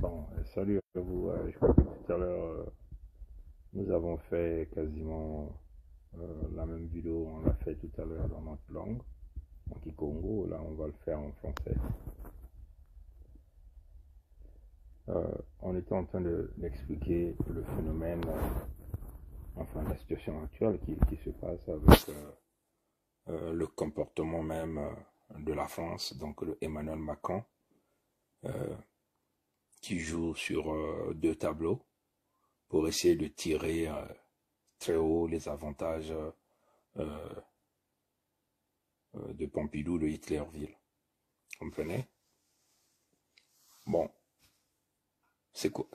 Bon, salut à vous. Je crois que tout à l'heure, nous avons fait quasiment la même vidéo. On l'a fait tout à l'heure dans notre langue, en Kikongo. Là, on va le faire en français. On était en train d'expliquer le phénomène, enfin la situation actuelle qui se passe avec le comportement même de la France, donc le Emmanuel Macron, euh, qui joue sur deux tableaux pour essayer de tirer très haut les avantages de Pompidou, de Hitlerville. Comprenez? Bon,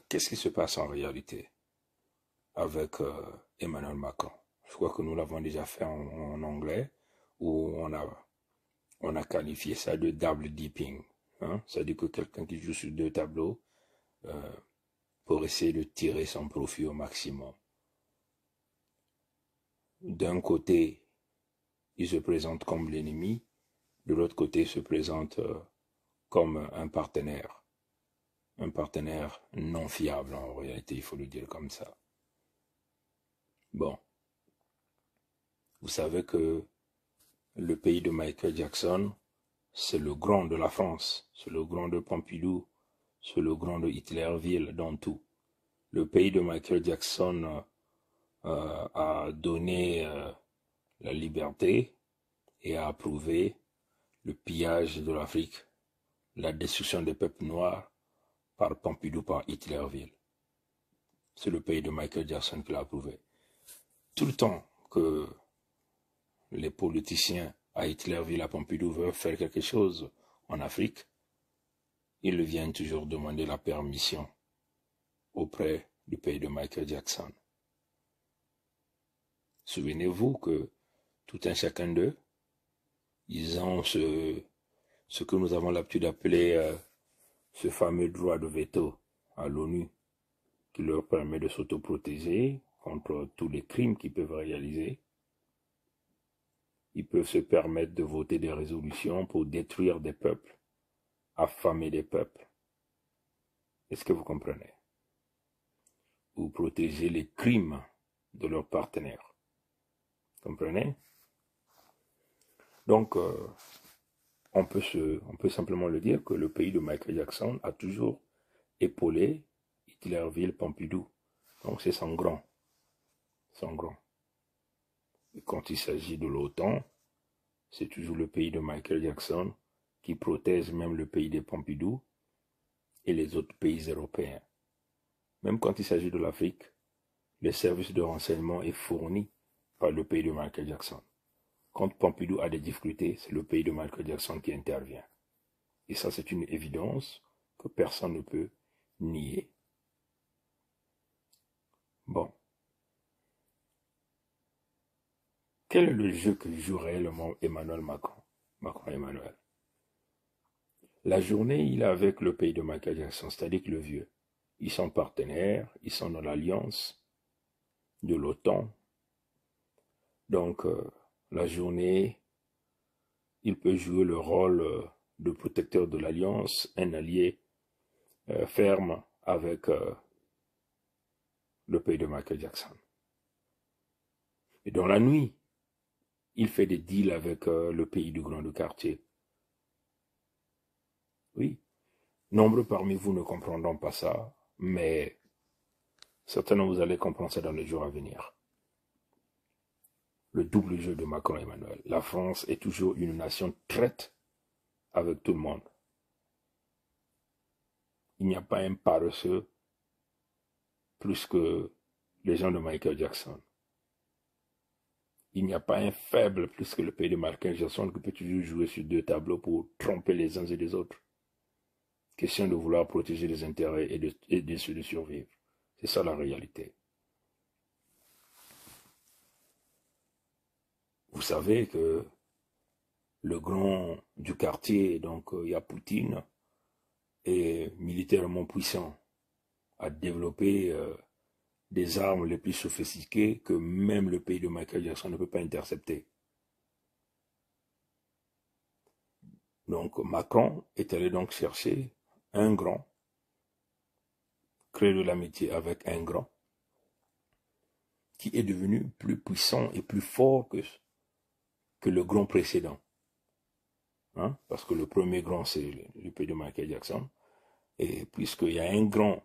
qu'est-ce qui se passe en réalité avec Emmanuel Macron? Je crois que nous l'avons déjà fait en anglais, où on a qualifié ça de double dipping. Hein? C'est-à-dire que quelqu'un qui joue sur deux tableaux euh, pour essayer de tirer son profit au maximum. D'un côté, il se présente comme l'ennemi, de l'autre côté, il se présente comme un partenaire non fiable en réalité, il faut le dire comme ça. Bon, vous savez que le pays de Michael Jackson, c'est le grand de la France, c'est le grand de Pompidou, c'est le grand de Hitlerville dans tout. Le pays de Michael Jackson a donné la liberté et a approuvé le pillage de l'Afrique, la destruction des peuples noirs par Pompidou, par Hitlerville. C'est le pays de Michael Jackson qui l'a approuvé. Tout le temps que les politiciens à Hitlerville, à Pompidou veulent faire quelque chose en Afrique, ils viennent toujours demander la permission auprès du pays de Michael Jackson. Souvenez-vous que tout un chacun d'eux, ils ont ce que nous avons l'habitude d'appeler ce fameux droit de veto à l'ONU qui leur permet de s'autoprotéger contre tous les crimes qu'ils peuvent réaliser. Ils peuvent se permettre de voter des résolutions pour détruire des peuples, affamer des peuples. Est-ce que vous comprenez? Ou protéger les crimes de leurs partenaires. Comprenez? Donc, on peut simplement le dire que le pays de Michael Jackson a toujours épaulé Hitlerville, Pompidou. Donc, c'est son grand. Son grand. Et quand il s'agit de l'OTAN, c'est toujours le pays de Michael Jackson qui protège même le pays de Pompidou et les autres pays européens. Même quand il s'agit de l'Afrique, le service de renseignement est fourni par le pays de Michael Jackson. Quand Pompidou a des difficultés, c'est le pays de Michael Jackson qui intervient. Et ça, c'est une évidence que personne ne peut nier. Bon. Quel est le jeu que joue réellement Emmanuel Macron? Macron Emmanuel. La journée, il est avec le pays de Michael Jackson, c'est-à-dire que le vieux. Ils sont partenaires, ils sont dans l'alliance de l'OTAN. Donc, la journée, il peut jouer le rôle de protecteur de l'alliance, un allié ferme avec le pays de Michael Jackson. Et dans la nuit, il fait des deals avec le pays du Grand Quartier. Oui, nombreux parmi vous ne comprendront pas ça, mais certainement vous allez comprendre ça dans les jours à venir. Le double jeu de Macron et Emmanuel. La France est toujours une nation traite avec tout le monde. Il n'y a pas un paresseux plus que les gens de Michael Jackson. Il n'y a pas un faible plus que le pays de Michael Jackson qui peut toujours jouer sur deux tableaux pour tromper les uns et les autres. Question de vouloir protéger les intérêts et de survivre. C'est ça la réalité. Vous savez que le grand du quartier, donc il y a Poutine, est militairement puissant, a développé des armes les plus sophistiquées que même le pays de Michael Jackson ne peut pas intercepter. Donc Macron est allé donc chercher un grand créer de l'amitié avec un grand qui est devenu plus puissant et plus fort que le grand précédent. Hein? Parce que le premier grand, c'est le pays de Michael Jackson. Et puisqu'il y a un grand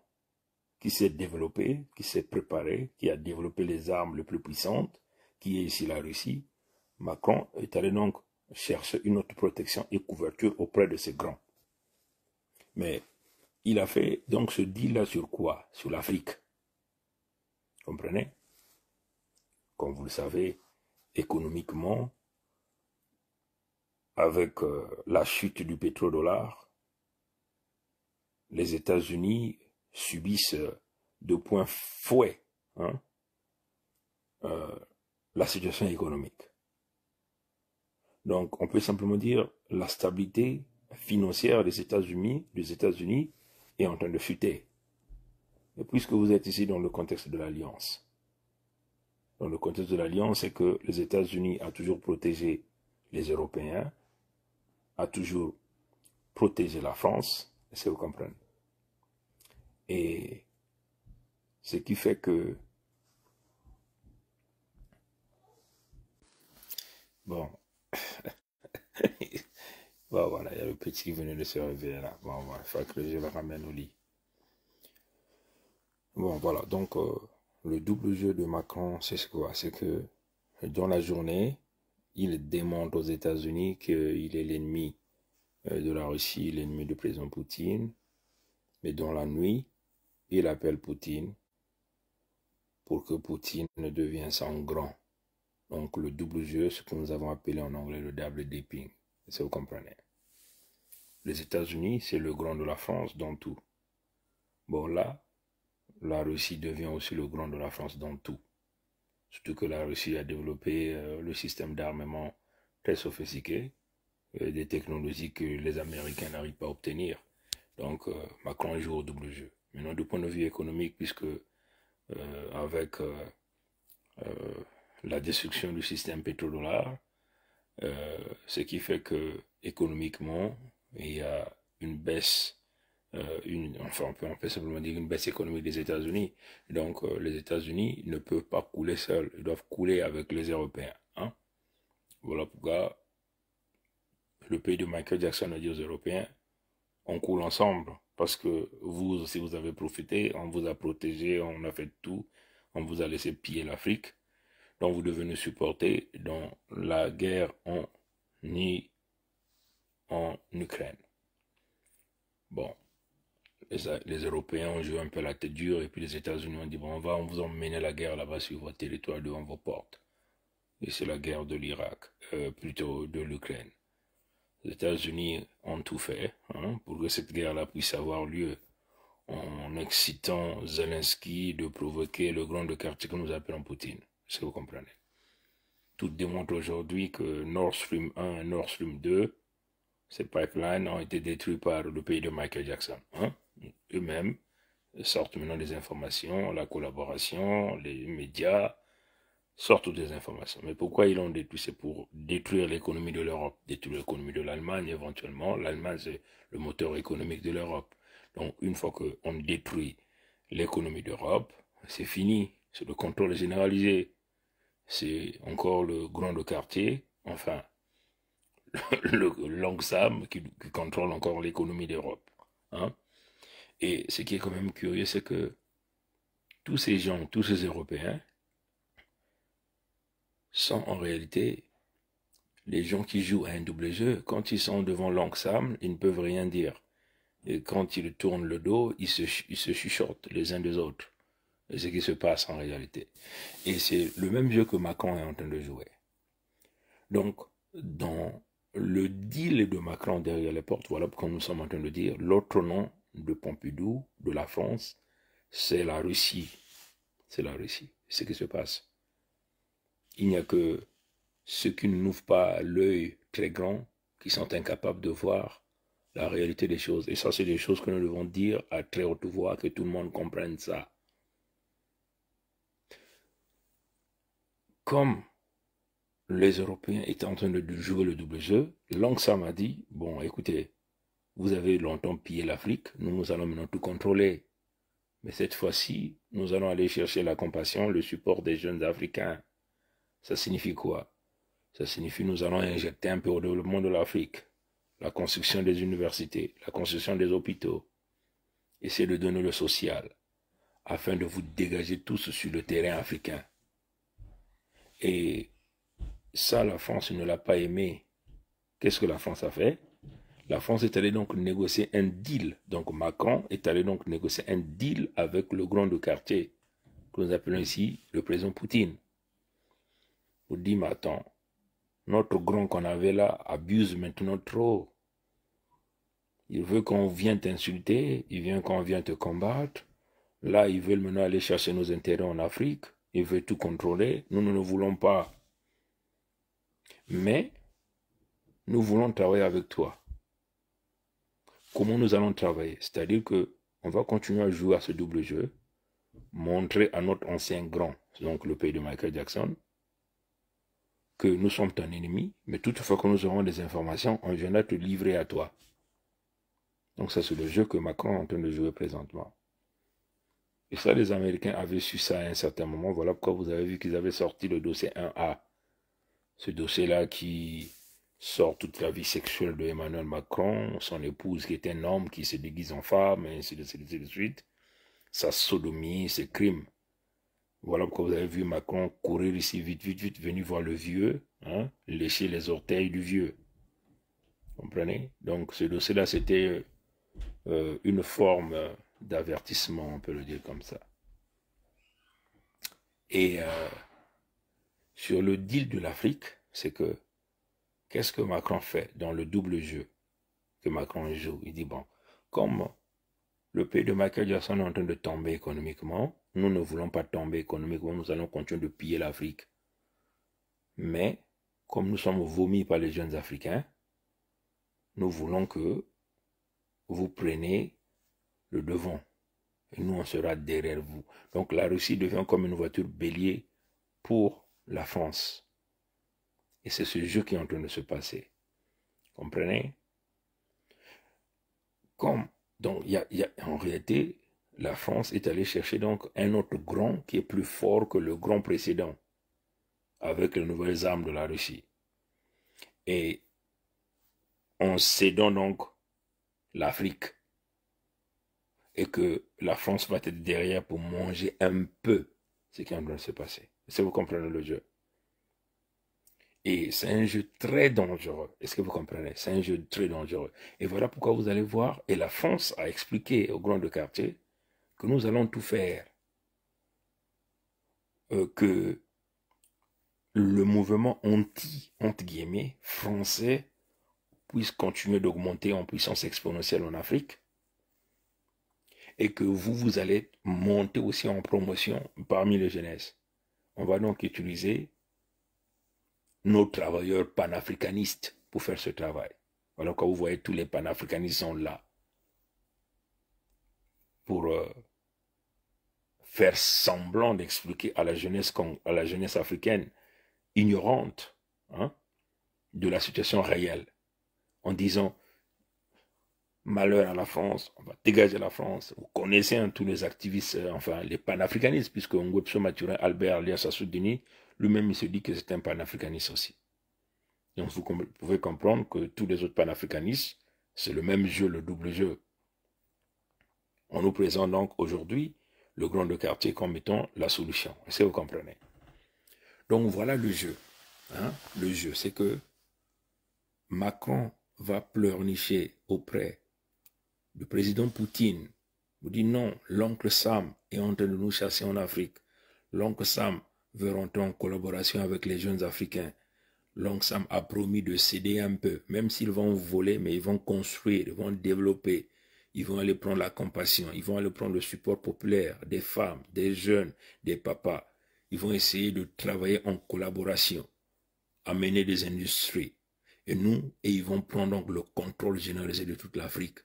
qui s'est développé, qui s'est préparé, qui a développé les armes les plus puissantes, qui est ici la Russie, Macron est allé donc chercher une autre protection et couverture auprès de ces grands. Mais il a fait donc ce deal-là sur quoi? Sur l'Afrique. Comprenez? Comme vous le savez, économiquement, avec la chute du pétrodollar, les États-Unis subissent de point fouet hein, la situation économique. Donc, on peut simplement dire la stabilité financière des États-Unis est en train de chuter. Et puisque vous êtes ici dans le contexte de l'Alliance, dans le contexte de l'Alliance, c'est que les États-Unis ont toujours protégé les Européens, a toujours protégé la France, est-ce que vous comprenez? Et ce qui fait que, bon, bon voilà, il y a le petit qui venait de se réveiller là. Bon, voilà, il faut que je le ramène au lit. Bon, voilà, donc le double jeu de Macron, c'est quoi? C'est que dans la journée, il démontre aux États-Unis qu'il est l'ennemi de la Russie, l'ennemi du président Poutine. Mais dans la nuit, il appelle Poutine pour que Poutine ne devienne sans grand. Donc le double jeu, ce que nous avons appelé en anglais le double dipping. Si vous comprenez. Les États-Unis, c'est le grand de la France dans tout. Bon là, la Russie devient aussi le grand de la France dans tout. Surtout que la Russie a développé le système d'armement très sophistiqué, des technologies que les Américains n'arrivent pas à obtenir. Donc Macron joue au double jeu. Maintenant, du point de vue économique, puisque avec la destruction du système pétrodollar, ce qui fait que économiquement, il y a une baisse, enfin on peut simplement dire une baisse économique des États-Unis. Donc les États-Unis ne peuvent pas couler seuls, ils doivent couler avec les Européens. Hein? Voilà pourquoi le pays de Michael Jackson a dit aux Européens, on coule ensemble, parce que vous aussi vous avez profité, on vous a protégé, on a fait tout, on vous a laissé piller l'Afrique, donc vous devez nous supporter dans la guerre en Ukraine. Bon, les Européens ont joué un peu la tête dure, et puis les États-Unis ont dit, bon, on vous emmener la guerre là-bas sur votre territoire, devant vos portes. Et c'est la guerre de l'Irak, plutôt de l'Ukraine. Les États-Unis ont tout fait hein, pour que cette guerre-là puisse avoir lieu, en excitant Zelensky de provoquer le grand de quartier que nous appelons Poutine. Est-ce que vous comprenez? Tout démontre aujourd'hui que Nord Stream 1 et Nord Stream 2, ces pipelines ont été détruits par le pays de Michael Jackson. Hein? Eux-mêmes sortent maintenant des informations, la collaboration, les médias sortent des informations. Mais pourquoi ils l'ont détruit? C'est pour détruire l'économie de l'Europe, détruire l'économie de l'Allemagne éventuellement. L'Allemagne, c'est le moteur économique de l'Europe. Donc, une fois qu'on détruit l'économie d'Europe, c'est fini. C'est le contrôle généralisé. C'est encore le grand de quartier, enfin, le Longsam qui contrôle encore l'économie d'Europe. Hein? Et ce qui est quand même curieux, c'est que tous ces gens, tous ces Européens, sont en réalité les gens qui jouent à un double jeu. Quand ils sont devant Longsam, ils ne peuvent rien dire. Et quand ils tournent le dos, ils se chuchotent les uns des autres. C'est ce qui se passe en réalité. Et c'est le même jeu que Macron est en train de jouer. Donc, dans le deal de Macron derrière les portes, voilà pourquoi nous sommes en train de dire, l'autre nom de Pompidou, de la France, c'est la Russie. C'est la Russie. C'est ce qui se passe. Il n'y a que ceux qui n'ouvrent pas l'œil très grand, qui sont incapables de voir la réalité des choses. Et ça, c'est des choses que nous devons dire à très haute voix, que tout le monde comprenne ça. Comme les Européens étaient en train de jouer le double jeu, Longsam a dit, bon, écoutez, vous avez longtemps pillé l'Afrique, nous allons maintenant tout contrôler. Mais cette fois-ci, nous allons aller chercher la compassion, le support des jeunes Africains. Ça signifie quoi? Ça signifie que nous allons injecter un peu au développement de l'Afrique. La construction des universités, la construction des hôpitaux. Essayer de donner le social, afin de vous dégager tous sur le terrain africain. Et ça, la France ne l'a pas aimé. Qu'est-ce que la France a fait? La France est allée donc négocier un deal. Donc Macron est allé donc négocier un deal avec le grand de quartier, que nous appelons ici le président Poutine. Vous dites, mais attends, notre grand qu'on avait là abuse maintenant trop. Il veut qu'on vienne t'insulter, il veut qu'on vienne te combattre. Là, ils veulent maintenant aller chercher nos intérêts en Afrique. Ils veulent tout contrôler. Nous ne voulons pas. Mais, nous voulons travailler avec toi. Comment nous allons travailler? C'est-à-dire que on va continuer à jouer à ce double jeu, montrer à notre ancien grand, donc le pays de Michael Jackson, que nous sommes ton ennemi, mais toutefois que nous aurons des informations, on viendra te livrer à toi. Donc ça, c'est le jeu que Macron est en train de jouer présentement. Et ça, les Américains avaient su ça à un certain moment. Voilà pourquoi vous avez vu qu'ils avaient sorti le dossier 1A. Ce dossier-là qui sort toute la vie sexuelle de Emmanuel Macron, son épouse qui est un homme qui se déguise en femme, et ainsi de suite. Sa sodomie, ses crimes. Voilà pourquoi vous avez vu Macron courir ici vite, venir voir le vieux, hein, lécher les orteils du vieux. Vous comprenez? Donc ce dossier-là, c'était une forme d'avertissement, on peut le dire comme ça. Et sur le deal de l'Afrique, c'est que qu'est-ce que Macron fait dans le double jeu que Macron joue? Il dit, bon, comme le pays de Michael Jackson est en train de tomber économiquement, nous ne voulons pas tomber économiquement, nous allons continuer de piller l'Afrique. Mais, comme nous sommes vomis par les jeunes Africains, nous voulons que vous preniez le devant. Et nous, on sera derrière vous. Donc la Russie devient comme une voiture bélier pour la France. Et c'est ce jeu qui est en train de se passer. Comprenez? Donc, en réalité, la France est allée chercher donc un autre grand qui est plus fort que le grand précédent, avec les nouvelles armes de la Russie. Et en cédant donc l'Afrique, et que la France va être derrière pour manger un peu ce qui est en train de se passer. Est-ce que vous comprenez le jeu? Et c'est un jeu très dangereux. Est-ce que vous comprenez? C'est un jeu très dangereux. Et voilà pourquoi vous allez voir, et la France a expliqué au grand de quartier que nous allons tout faire, que le mouvement entre guillemets, français puisse continuer d'augmenter en puissance exponentielle en Afrique, et que vous allez monter aussi en promotion parmi les jeunesses. On va donc utiliser nos travailleurs panafricanistes pour faire ce travail. Voilà quand vous voyez tous les panafricanistes sont là pour faire semblant d'expliquer à la jeunesse africaine ignorante, hein, de la situation réelle, en disant malheur à la France, on va dégager la France. Vous connaissez hein, tous les activistes, enfin les panafricanistes, puisque Ngwepso Mathurin Albert alias Assoudini, lui-même il se dit que c'est un panafricaniste aussi. Donc vous pouvez comprendre que tous les autres panafricanistes, c'est le même jeu, le double jeu. On nous présente donc aujourd'hui le grand de quartier comme étant la solution. Est-ce que vous comprenez? Donc voilà le jeu. Hein? Le jeu, c'est que Macron va pleurnicher auprès du président Poutine. Vous dit non, l'oncle Sam est en train de nous chasser en Afrique. L'oncle Sam veut rentrer en collaboration avec les jeunes Africains. L'oncle Sam a promis de céder un peu, même s'ils vont voler, mais ils vont construire, ils vont développer. Ils vont aller prendre la compassion, ils vont aller prendre le support populaire des femmes, des jeunes, des papas. Ils vont essayer de travailler en collaboration, amener des industries. Et ils vont prendre donc le contrôle généralisé de toute l'Afrique.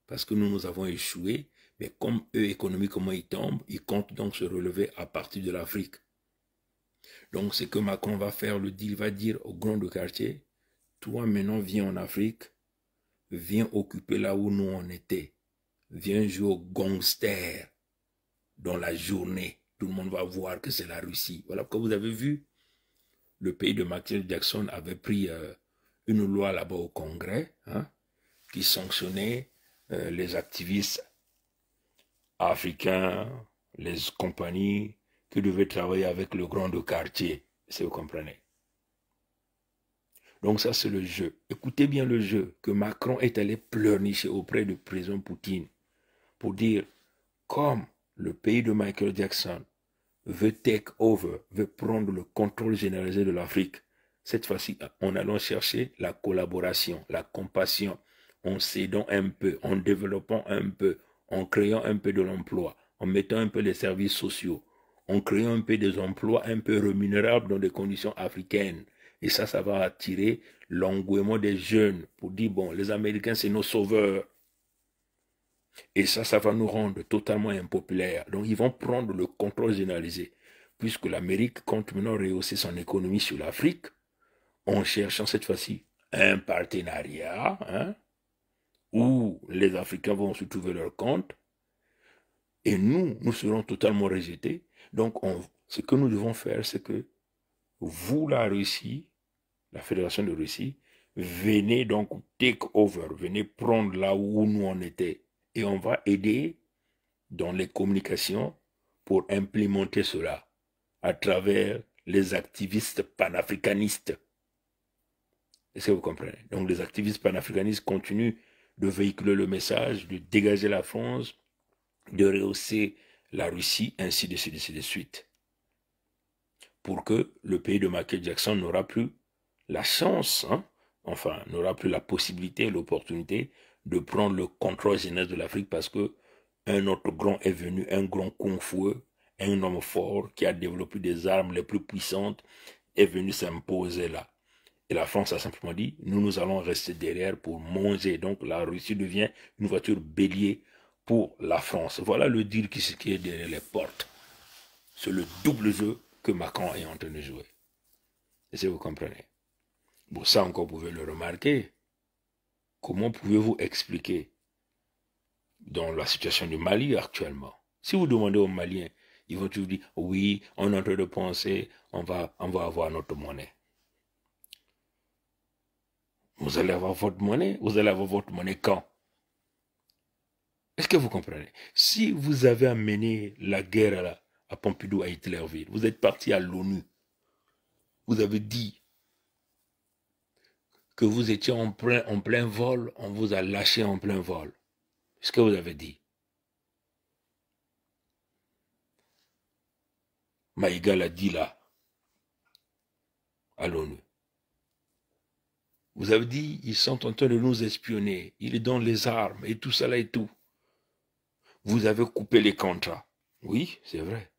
Parce que nous avons échoué, mais comme eux, économiquement, ils tombent, ils comptent donc se relever à partir de l'Afrique. Donc, ce que Macron va faire, il va dire au grand de quartier, toi maintenant viens en Afrique, viens occuper là où nous on était, viens jouer au gangster, dans la journée, tout le monde va voir que c'est la Russie. Voilà pourquoi vous avez vu, le pays de Michael Jackson avait pris une loi là-bas au Congrès, hein, qui sanctionnait les activistes africains, les compagnies qui devaient travailler avec le grand de quartier, si vous comprenez. Donc ça, c'est le jeu. Écoutez bien le jeu, que Macron est allé pleurnicher auprès du président Poutine pour dire, comme le pays de Michael Jackson veut take over, veut prendre le contrôle généralisé de l'Afrique, cette fois-ci, en allant chercher la collaboration, la compassion, en s'aidant un peu, en développant un peu, en créant un peu de l'emploi, en mettant un peu les services sociaux, en créant un peu des emplois un peu rémunérables dans des conditions africaines. Et ça va attirer l'engouement des jeunes pour dire, bon, les Américains, c'est nos sauveurs. Et ça va nous rendre totalement impopulaires. Donc, ils vont prendre le contrôle généralisé. Puisque l'Amérique compte maintenant rehausser son économie sur l'Afrique, en cherchant cette fois-ci un partenariat, hein, où les Africains vont se trouver leur compte, et nous serons totalement rejetés. Donc, ce que nous devons faire, c'est que vous, la Russie, la Fédération de Russie, venez donc take over, venez prendre là où nous en étions. Et on va aider dans les communications pour implémenter cela à travers les activistes panafricanistes. Est-ce que vous comprenez? Donc les activistes panafricanistes continuent de véhiculer le message, de dégager la France, de rehausser la Russie, ainsi de suite. Pour que le pays de Michael Jackson n'aura plus la chance, hein, enfin, n'aura plus la possibilité, l'opportunité de prendre le contrôle général de l'Afrique parce que un autre grand est venu, un grand kung-fu, un homme fort qui a développé des armes les plus puissantes, est venu s'imposer là. Et la France a simplement dit, nous allons rester derrière pour manger. Donc la Russie devient une voiture bélier pour la France. Voilà le deal qui est derrière les portes. C'est le double jeu que Macron est en train de jouer. Est-ce que vous comprenez? Bon, ça encore, vous pouvez le remarquer. Comment pouvez-vous expliquer dans la situation du Mali actuellement? Si vous demandez aux Maliens, ils vont toujours dire, oui, on est en train de penser, on va avoir notre monnaie. Vous allez avoir votre monnaie, vous allez avoir votre monnaie quand? Est-ce que vous comprenez? Si vous avez amené la guerre à Pompidou, à Hitlerville, vous êtes parti à l'ONU, vous avez dit que vous étiez en plein vol, on vous a lâché en plein vol. Ce que vous avez dit. Maïga l'a dit là, à l'ONU. Vous avez dit, ils sont en train de nous espionner, il est dans les armes et tout ça là et tout. Vous avez coupé les contrats. Oui, c'est vrai.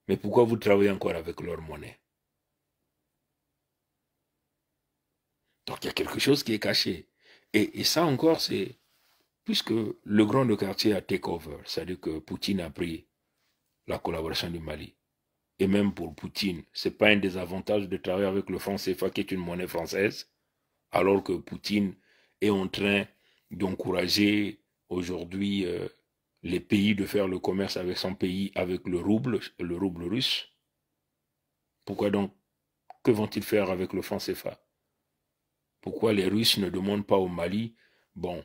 Mais pourquoi vous travaillez encore avec leur monnaie? Donc il y a quelque chose qui est caché. Et ça encore, c'est puisque le grand de quartier a take over, c'est-à-dire que Poutine a pris la collaboration du Mali. Et même pour Poutine, ce n'est pas un des avantages de travailler avec le franc CFA qui est une monnaie française, alors que Poutine est en train d'encourager aujourd'hui les pays de faire le commerce avec son pays, avec le rouble russe. Pourquoi donc? Que vont-ils faire avec le franc CFA? Pourquoi les Russes ne demandent pas au Mali, bon,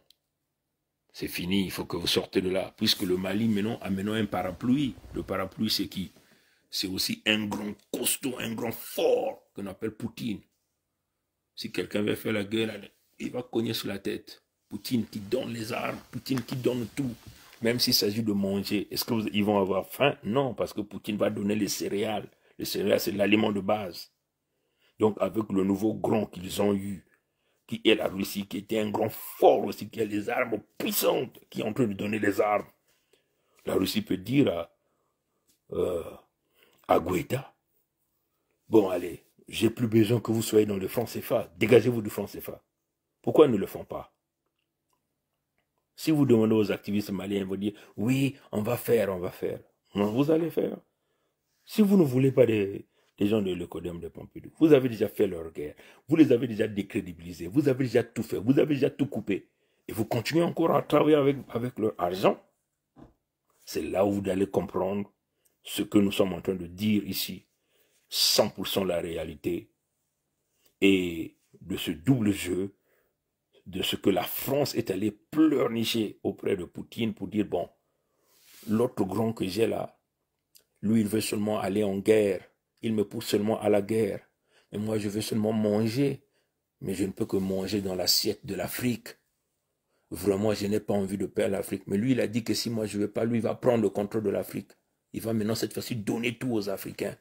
c'est fini, il faut que vous sortez de là, puisque le Mali maintenant a un parapluie. Le parapluie, c'est qui? C'est aussi un grand costaud, un grand fort qu'on appelle Poutine. Si quelqu'un veut faire la guerre, il va cogner sur la tête. Poutine qui donne les armes, Poutine qui donne tout. Même s'il s'agit de manger, est-ce qu'ils vont avoir faim? Non, parce que Poutine va donner les céréales. Les céréales, c'est l'aliment de base. Donc avec le nouveau grand qu'ils ont eu, qui est la Russie, qui était un grand fort aussi, qui a les armes puissantes, qui est en train de donner les armes, la Russie peut dire à Guaita, bon allez, j'ai plus besoin que vous soyez dans le franc CFA, dégagez-vous du franc CFA. Pourquoi ils ne le font pas? Si vous demandez aux activistes maliens, ils vont dire, oui, on va faire. Non, vous allez faire. Si vous ne voulez pas des gens de l'Ecodem de Pompidou, vous avez déjà fait leur guerre, vous les avez déjà décrédibilisés, vous avez déjà tout fait, vous avez déjà tout coupé, et vous continuez encore à travailler avec leur argent. c'est là où vous allez comprendre ce que nous sommes en train de dire ici. 100% la réalité. Et de ce double jeu, de ce que la France est allée pleurnicher auprès de Poutine pour dire, bon, l'autre grand que j'ai là, lui, il veut seulement aller en guerre. Il me pousse seulement à la guerre. Et moi, je veux seulement manger. Mais je ne peux que manger dans l'assiette de l'Afrique. Vraiment, je n'ai pas envie de perdre l'Afrique. Mais lui, il a dit que si moi, je ne veux pas, lui, il va prendre le contrôle de l'Afrique. Il va maintenant, cette fois-ci, donner tout aux Africains.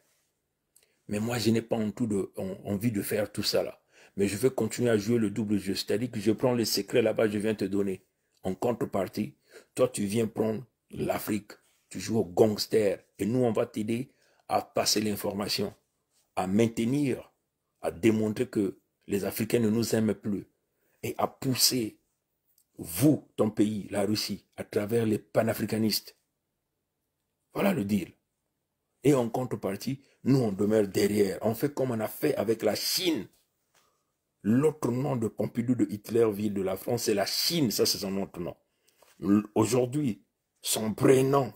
Mais moi, je n'ai pas envie de faire tout ça là. Mais je vais continuer à jouer le double jeu. C'est-à-dire que je prends les secrets là-bas, je viens te donner. En contrepartie, toi, tu viens prendre l'Afrique. Tu joues au gangster. Et nous, on va t'aider à passer l'information, à maintenir, à démontrer que les Africains ne nous aiment plus. Et à pousser, vous, ton pays, la Russie, à travers les panafricanistes. Voilà le deal. Et en contrepartie, nous, on demeure derrière. On fait comme on a fait avec la Chine. L'autre nom de Pompidou, de Hitler, ville de la France, c'est la Chine. Ça, c'est son autre nom. Aujourd'hui, son prénom,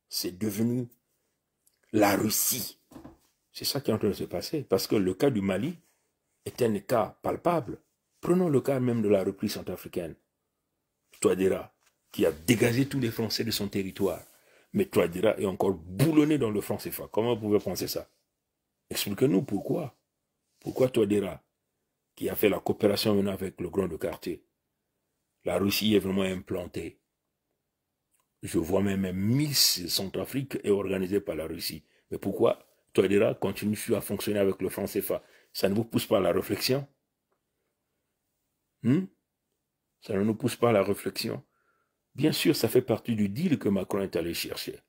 c'est devenu la Russie. C'est ça qui est en train de se passer. Parce que le cas du Mali est un cas palpable. Prenons le cas même de la reprise centrafricaine. Touadéra, qui a dégagé tous les Français de son territoire. Mais Touadéra est encore boulonné dans le franc CFA. Comment vous pouvez penser ça? Expliquez-nous pourquoi. Pourquoi Touadéra, qui a fait la coopération maintenant avec le grand de quartier, la Russie est vraiment implantée. Je vois même Miss Centrafrique est organisée par la Russie. Mais pourquoi Touadéra continue à fonctionner avec le franc CFA? Ça ne vous pousse pas à la réflexion? Ça ne nous pousse pas à la réflexion? Bien sûr, ça fait partie du deal que Macron est allé chercher.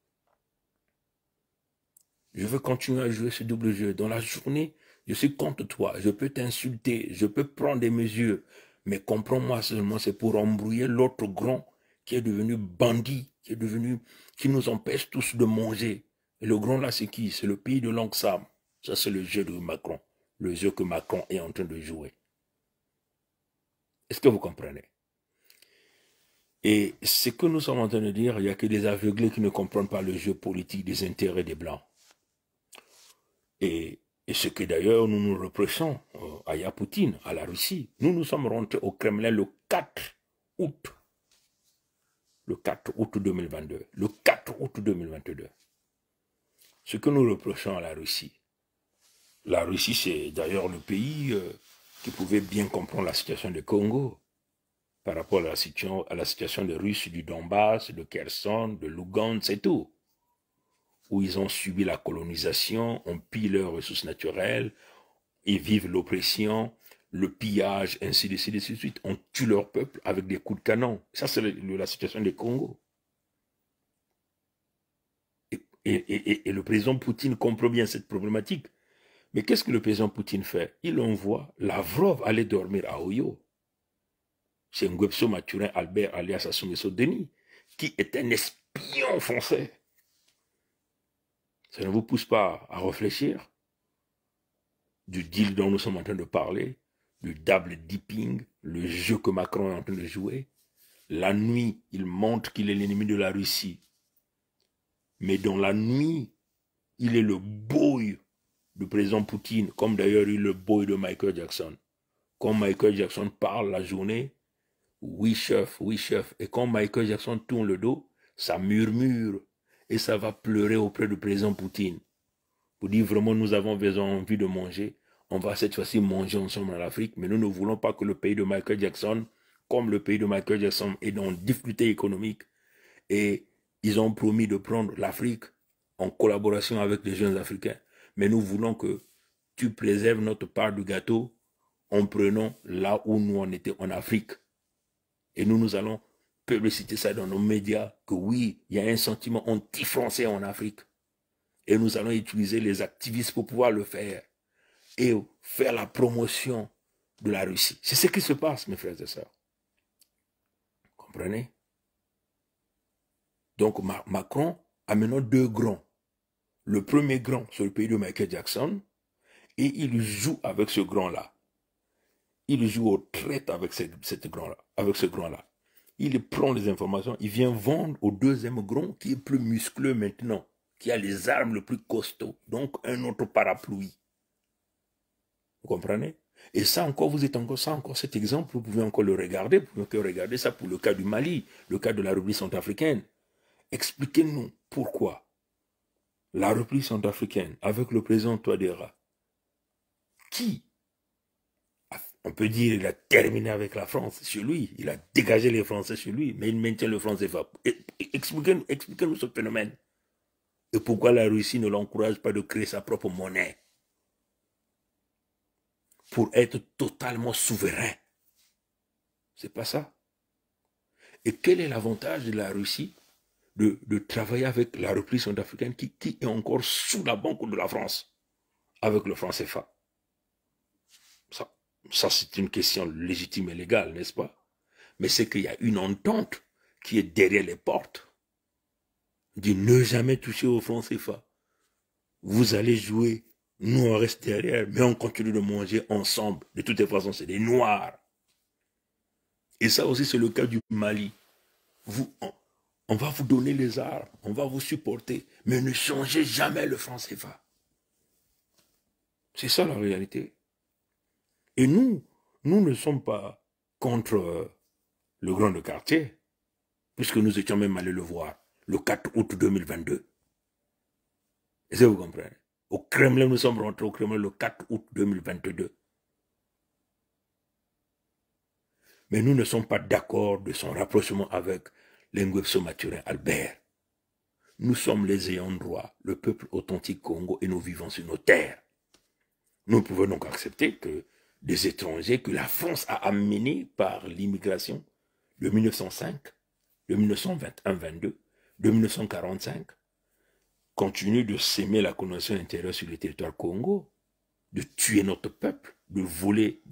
Je veux continuer à jouer ce double jeu. Dans la journée, je suis contre toi. Je peux t'insulter. Je peux prendre des mesures. Mais comprends-moi seulement, c'est pour embrouiller l'autre grand qui est devenu bandit, qui nous empêche tous de manger. Et le grand là, c'est qui? C'est le pays de Langsam. Ça, c'est le jeu de Macron. Le jeu que Macron est en train de jouer. Est-ce que vous comprenez? Et ce que nous sommes en train de dire, il n'y a que des aveuglés qui ne comprennent pas le jeu politique des intérêts des Blancs. Et ce que d'ailleurs nous nous reprochons à Poutine, à la Russie. Nous sommes rentrés au Kremlin le 4 août. Le 4 août 2022. Le 4 août 2022. Ce que nous reprochons à la Russie. La Russie, c'est d'ailleurs le pays qui pouvait bien comprendre la situation du Congo par rapport à la situation des Russes du Donbass, de Kherson, de Lugansk et tout. Où ils ont subi la colonisation, on pille leurs ressources naturelles, ils vivent l'oppression, le pillage, ainsi de suite. On tue leur peuple avec des coups de canon. Ça, c'est la situation du Congo. Et le président Poutine comprend bien cette problématique. Mais qu'est-ce que le président Poutine fait? Il envoie Lavrov aller dormir à Oyo. C'est Nguepso Mathurin Albert alias Assoumesso Denis, qui est un espion français. Ça ne vous pousse pas à réfléchir du deal dont nous sommes en train de parler, du double dipping, le jeu que Macron est en train de jouer. La nuit, il montre qu'il est l'ennemi de la Russie. Mais dans la nuit, il est le boy du président Poutine, comme d'ailleurs il est le boy de Michael Jackson. Quand Michael Jackson parle la journée, oui chef, et quand Michael Jackson tourne le dos, ça murmure et ça va pleurer auprès du président Poutine. Pour dire vraiment nous avons envie de manger, on va cette fois-ci manger ensemble en Afrique, mais nous ne voulons pas que le pays de Michael Jackson, comme le pays de Michael Jackson est dans une difficulté économique, et ils ont promis de prendre l'Afrique en collaboration avec les jeunes Africains. Mais nous voulons que tu préserves notre part du gâteau en prenant là où nous on était en Afrique. Et nous allons publiciter ça dans nos médias, que oui, il y a un sentiment anti-français en Afrique. Et nous allons utiliser les activistes pour pouvoir le faire. Et faire la promotion de la Russie. C'est ce qui se passe, mes frères et sœurs. Comprenez? Donc Macron a maintenant deux grands. Le premier grand, c'est le pays de Michael Jackson. Et il joue avec ce grand-là. Il joue au traite avec ce grand-là. Il prend les informations, il vient vendre au deuxième grand qui est plus muscleux maintenant, qui a les armes le plus costauds, donc un autre parapluie. Vous comprenez? Et ça encore, vous êtes encore ça, encore cet exemple, vous pouvez encore le regarder, vous pouvez regarder ça pour le cas du Mali, le cas de la République centrafricaine. Expliquez-nous pourquoi la République centrafricaine, avec le président Touadéra, qui, on peut dire, il a terminé avec la France chez lui, il a dégagé les Français chez lui, mais il maintient le franc CFA. Expliquez-nous ce phénomène. Et pourquoi la Russie ne l'encourage pas de créer sa propre monnaie pour être totalement souverain. C'est pas ça. Et quel est l'avantage de la Russie de travailler avec la République centrafricaine qui est encore sous la banque de la France, avec le franc CFA? Ça c'est une question légitime et légale, n'est-ce pas? Mais c'est qu'il y a une entente qui est derrière les portes, de ne jamais toucher au franc CFA. Vous allez jouer, nous on reste derrière, mais on continue de manger ensemble. De toutes les façons, c'est des Noirs. Et ça aussi, c'est le cas du Mali. On va vous donner les armes, on va vous supporter, mais ne changez jamais le franc CFA. C'est ça la réalité. Et nous ne sommes pas contre le grand de quartier, puisque nous étions même allés le voir le 4 août 2022. Est-ce que vous comprenez? Au Kremlin, nous sommes rentrés au Kremlin le 4 août 2022. Mais nous ne sommes pas d'accord de son rapprochement avec l'Inguepso Mathurin Albert. Nous sommes les ayants droit, le peuple authentique Congo, et nous vivons sur nos terres. Nous pouvons donc accepter que des étrangers que la France a amenés par l'immigration de 1905, de 1921-22, de 1945, continuent de s'aimer la connotation intérieure sur le territoire Congo, de tuer notre peuple, de voler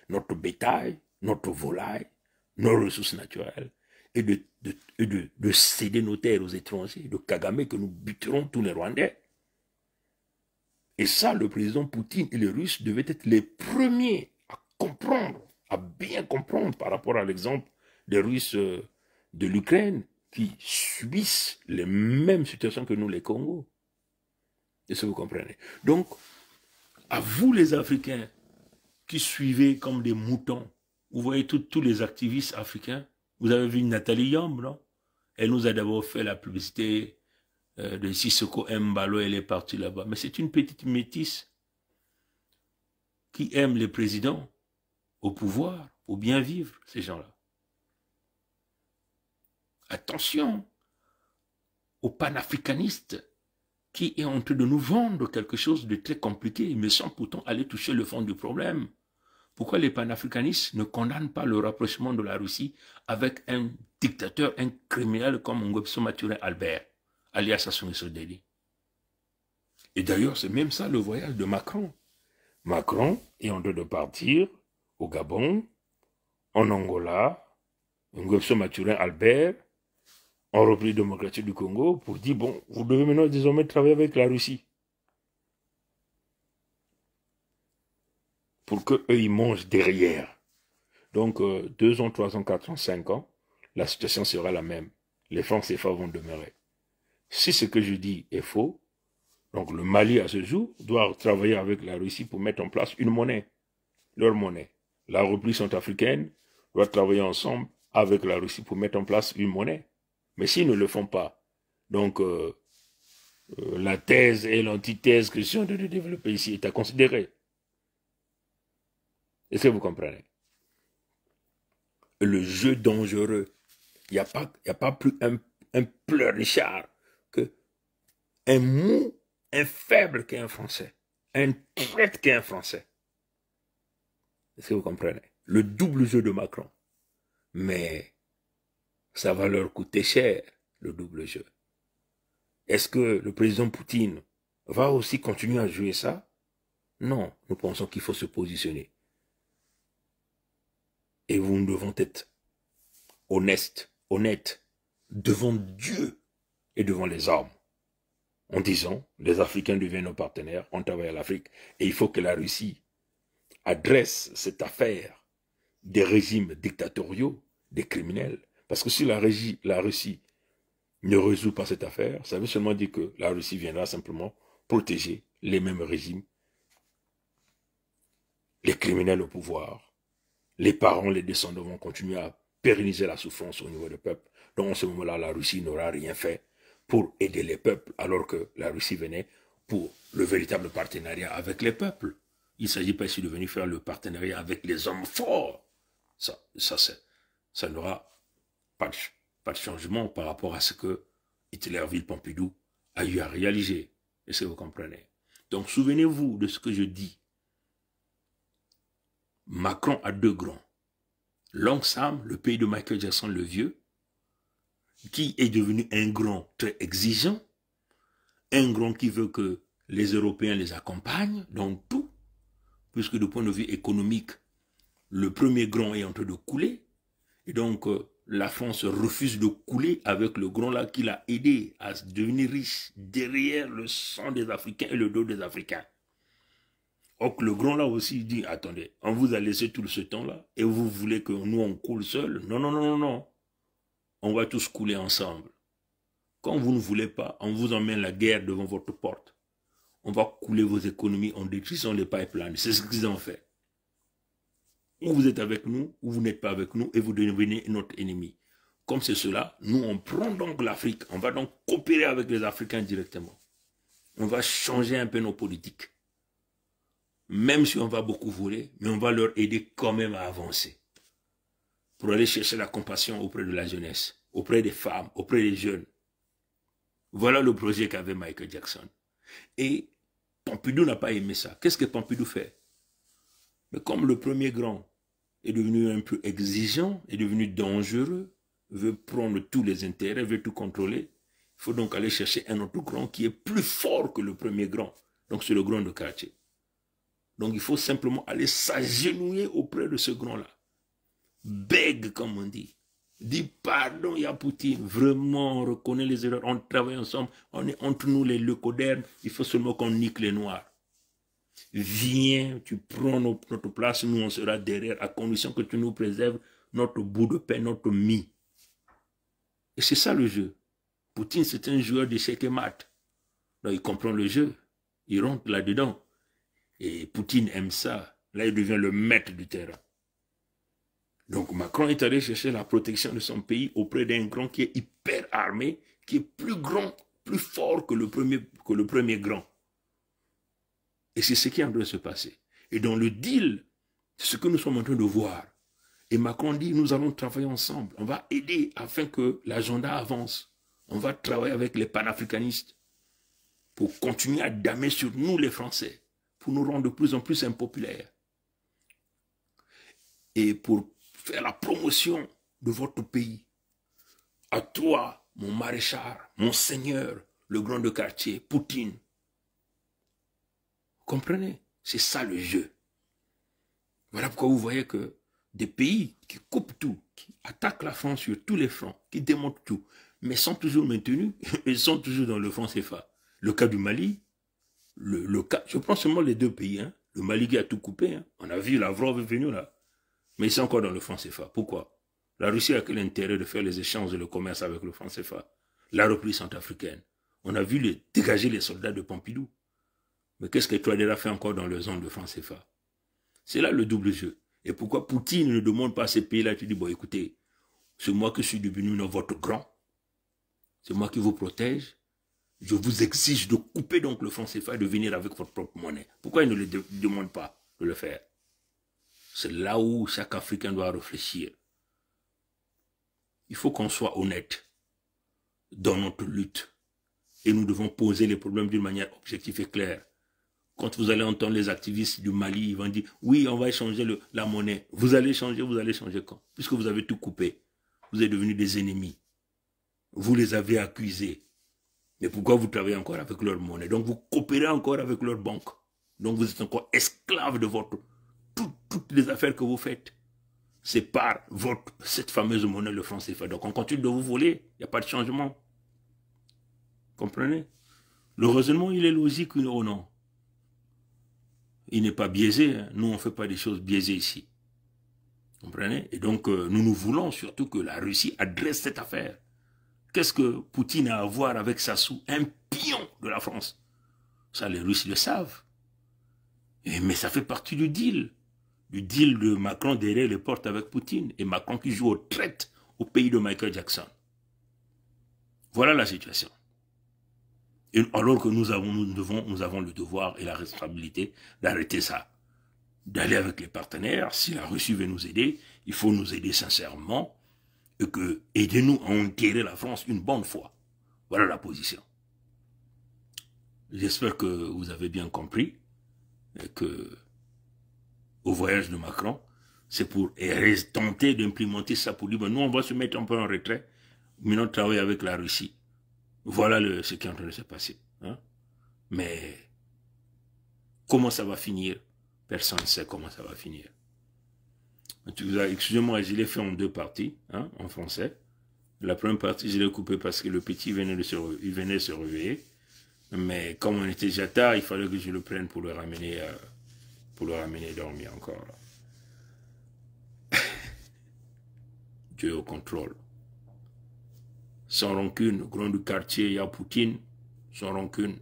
notre bétail, notre volaille, nos ressources naturelles, et de céder nos terres aux étrangers, de Kagame que nous buterons tous les Rwandais. Et ça, le président Poutine et les Russes devaient être les premiers à comprendre, à bien comprendre par rapport à l'exemple des Russes de l'Ukraine qui subissent les mêmes situations que nous, les Congos. Est-ce que vous comprenez? Donc, à vous les Africains qui suivez comme des moutons, vous voyez tous les activistes africains, vous avez vu Nathalie Yamb, non? Elle nous a d'abord fait la publicité de Sissoko Mbalo, elle est partie là-bas. Mais c'est une petite métisse qui aime les présidents au pouvoir, pour bien vivre, ces gens-là. Attention aux panafricanistes qui est en train de nous vendre quelque chose de très compliqué, mais sans pourtant aller toucher le fond du problème. Pourquoi les panafricanistes ne condamnent pas le rapprochement de la Russie avec un dictateur, un criminel comme Nguepso Mathurin Albert, alias Sassou Nguesso Deli? Et d'ailleurs, c'est même ça le voyage de Macron. Macron est en train de partir au Gabon, en Angola, Nguepso Mathurin Albert, en République démocratique du Congo, pour dire, bon, vous devez maintenant désormais travailler avec la Russie. Pour qu'eux, ils mangent derrière. Donc, 2 ans, 3 ans, 4 ans, 5 ans, la situation sera la même. Les francs CFA vont demeurer. Si ce que je dis est faux, donc le Mali, à ce jour, doit travailler avec la Russie pour mettre en place une monnaie, leur monnaie. La République centrafricaine doit travailler ensemble avec la Russie pour mettre en place une monnaie. Mais s'ils ne le font pas, donc la thèse et l'antithèse que je suis en train de développer ici est à considérer. Est-ce que vous comprenez? Le jeu dangereux, il n'y a pas plus un pleurnichard que un mou, un faible qu'un Français, un traître qu'un Français. Est-ce que vous comprenez? Le double jeu de Macron. Mais ça va leur coûter cher, le double jeu. Est-ce que le président Poutine va aussi continuer à jouer ça? Non, nous pensons qu'il faut se positionner. Et nous devons être honnêtes devant Dieu et devant les hommes. En disant, les Africains deviennent nos partenaires, on travaille à l'Afrique, et il faut que la Russie adresse cette affaire des régimes dictatoriaux des criminels. Parce que si la Russie ne résout pas cette affaire, ça veut seulement dire que la Russie viendra simplement protéger les mêmes régimes, les criminels au pouvoir, les parents, les descendants vont continuer à pérenniser la souffrance au niveau des peuples. Donc en ce moment-là, la Russie n'aura rien fait pour aider les peuples, alors que la Russie venait pour le véritable partenariat avec les peuples. Il ne s'agit pas ici de venir faire le partenariat avec les hommes forts. Ça n'aura pas de changement par rapport à ce que Hitler-Ville-Pompidou a eu à réaliser. Est-ce que vous comprenez? Donc souvenez-vous de ce que je dis. Macron a deux grands. L'oncle Sam, le pays de Michael Jackson le vieux, qui est devenu un grand très exigeant, un grand qui veut que les Européens les accompagnent dans tout, puisque du point de vue économique, le premier grand est en train de couler, et donc la France refuse de couler avec le grand là qui l'a aidé à devenir riche derrière le sang des Africains et le dos des Africains. Or, le grand là aussi dit, attendez, on vous a laissé tout ce temps-là, et vous voulez que nous on coule seul? Non, non, non, non, non. On va tous couler ensemble. Quand vous ne voulez pas, on vous emmène la guerre devant votre porte. On va couler vos économies en détruisant les pipelines. C'est ce qu'ils ont fait. Ou vous êtes avec nous, ou vous n'êtes pas avec nous, et vous devenez notre ennemi. Comme c'est cela, nous on prend donc l'Afrique. On va donc coopérer avec les Africains directement. On va changer un peu nos politiques. Même si on va beaucoup voler, mais on va leur aider quand même à avancer. Pour aller chercher la compassion auprès de la jeunesse, auprès des femmes, auprès des jeunes. Voilà le projet qu'avait Michael Jackson. Et Pompidou n'a pas aimé ça. Qu'est-ce que Pompidou fait? Mais comme le premier grand est devenu un peu exigeant, est devenu dangereux, veut prendre tous les intérêts, veut tout contrôler, il faut donc aller chercher un autre grand qui est plus fort que le premier grand. Donc c'est le grand de quartier. Donc il faut simplement aller s'agenouiller auprès de ce grand-là. Bègue, comme on dit. Dis pardon, il y a Poutine. Vraiment, on reconnaît les erreurs. On travaille ensemble. On est entre nous les leucodermes. Il faut seulement qu'on nique les noirs. Viens, tu prends notre place. Nous, on sera derrière à condition que tu nous préserves notre bout de pain, notre mie. Et c'est ça le jeu. Poutine, c'est un joueur d'échecs et maths. Donc, il comprend le jeu. Il rentre là-dedans. Et Poutine aime ça. Là, il devient le maître du terrain. Donc Macron est allé chercher la protection de son pays auprès d'un grand qui est hyper armé, qui est plus grand, plus fort que le premier grand. Et c'est ce qui est en train de se passer. Et dans le deal, c'est ce que nous sommes en train de voir. Et Macron dit, nous allons travailler ensemble. On va aider afin que l'agenda avance. On va travailler avec les panafricanistes pour continuer à damer sur nous les Français, pour nous rendre de plus en plus impopulaires. Et pour faire la promotion de votre pays. À toi, mon maréchal, mon seigneur, le grand de quartier, Poutine. Vous comprenez? C'est ça le jeu. Voilà pourquoi vous voyez que des pays qui coupent tout, qui attaquent la France sur tous les fronts, qui démontent tout, mais sont toujours maintenus, ils sont toujours dans le franc CFA. Le cas du Mali, le cas, je prends seulement les deux pays, hein. Le Mali qui a tout coupé, hein. On a vu Lavrov est venu là. Mais ils sont encore dans le franc CFA. Pourquoi? La Russie a quel intérêt de faire les échanges et le commerce avec le franc CFA? La reprise centrafricaine. On a vu dégager les soldats de Pompidou. Mais qu'est-ce que Touadéra fait encore dans le zone de franc CFA? C'est là le double jeu. Et pourquoi Poutine ne demande pas à ces pays-là, tu dis, bon écoutez, c'est moi qui suis devenu votre grand. C'est moi qui vous protège. Je vous exige de couper donc le franc CFA et de venir avec votre propre monnaie. Pourquoi il ne le demande pas de le faire? C'est là où chaque Africain doit réfléchir. Il faut qu'on soit honnête dans notre lutte. Et nous devons poser les problèmes d'une manière objective et claire. Quand vous allez entendre les activistes du Mali, ils vont dire, oui, on va échanger la monnaie. Vous allez changer quand? Puisque vous avez tout coupé. Vous êtes devenus des ennemis. Vous les avez accusés. Mais pourquoi vous travaillez encore avec leur monnaie? Donc vous coopérez encore avec leur banque. Donc vous êtes encore esclaves de toutes les affaires que vous faites. C'est par cette fameuse monnaie, le franc CFA. Donc on continue de vous voler. Il n'y a pas de changement. Comprenez? Le raisonnement, il est logique ou non? Il n'est pas biaisé. Hein. Nous, on ne fait pas des choses biaisées ici. Comprenez? Et donc, nous voulons surtout que la Russie adresse cette affaire. Qu'est-ce que Poutine a à voir avec Sassou? Un pion de la France. Ça, les Russes le savent. Mais ça fait partie du deal. Du deal de Macron derrière les portes avec Poutine. Et Macron qui joue aux traites au pays de Michael Jackson. Voilà la situation. Et alors que nous avons le devoir et la responsabilité d'arrêter ça. D'aller avec les partenaires. Si la Russie veut nous aider, il faut nous aider sincèrement. Et que aidez-nous à enterrer la France une bonne fois. Voilà la position. J'espère que vous avez bien compris que au voyage de Macron, c'est pour tenter d'implémenter ça pour dire, nous on va se mettre un peu en retrait, maintenant travailler avec la Russie. Voilà ce qui est en train de se passer. Hein? Mais comment ça va finir? Personne ne sait comment ça va finir. Excusez-moi, je l'ai fait en deux parties, hein, en français. La première partie, je l'ai coupée parce que le petit venait de se réveiller. Mais comme on était déjà tard, il fallait que je le prenne pour le ramener dormir encore. Dieu au contrôle. Sans rancune, au grand du quartier, il y a Poutine. Sans rancune.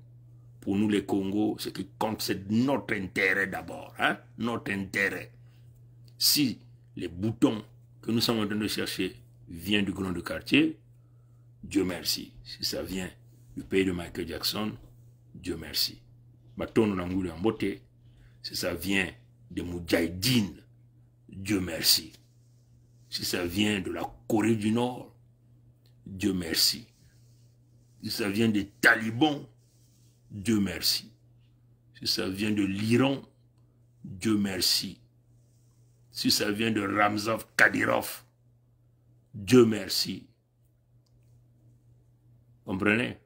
Pour nous, les Congos, ce qui compte, c'est notre intérêt d'abord. Hein? Notre intérêt. Si les boutons que nous sommes en train de chercher viennent du grand du quartier, Dieu merci. Si ça vient du pays de Michael Jackson, Dieu merci. Batono Nangouli en beauté, si ça vient de Moudjahidine, Dieu merci. Si ça vient de la Corée du Nord, Dieu merci. Si ça vient des talibans, Dieu merci. Si ça vient de l'Iran, Dieu merci. Si ça vient de Ramzan Kadyrov, Dieu merci. Comprenez?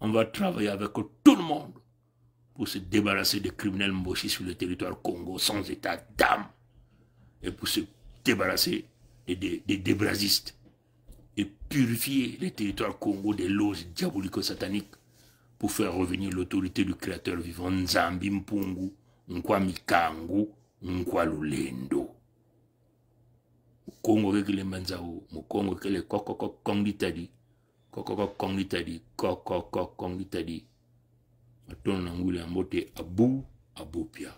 On va travailler avec tout le monde pour se débarrasser des criminels mbochis sur le territoire Congo sans état d'âme. Et pour se débarrasser des débrasistes. Et purifier les territoires Congo des loges diabolico-sataniques pour faire revenir l'autorité du créateur vivant Nzambi Mpungu, Nkwa Mikangu, Nkwa Lulendo. Congo kekele manzao, Congo kekele kokoko kongitadi, kokoko kongitadi, kokoko kongitadi. Atona ngule ambote abu, abupia.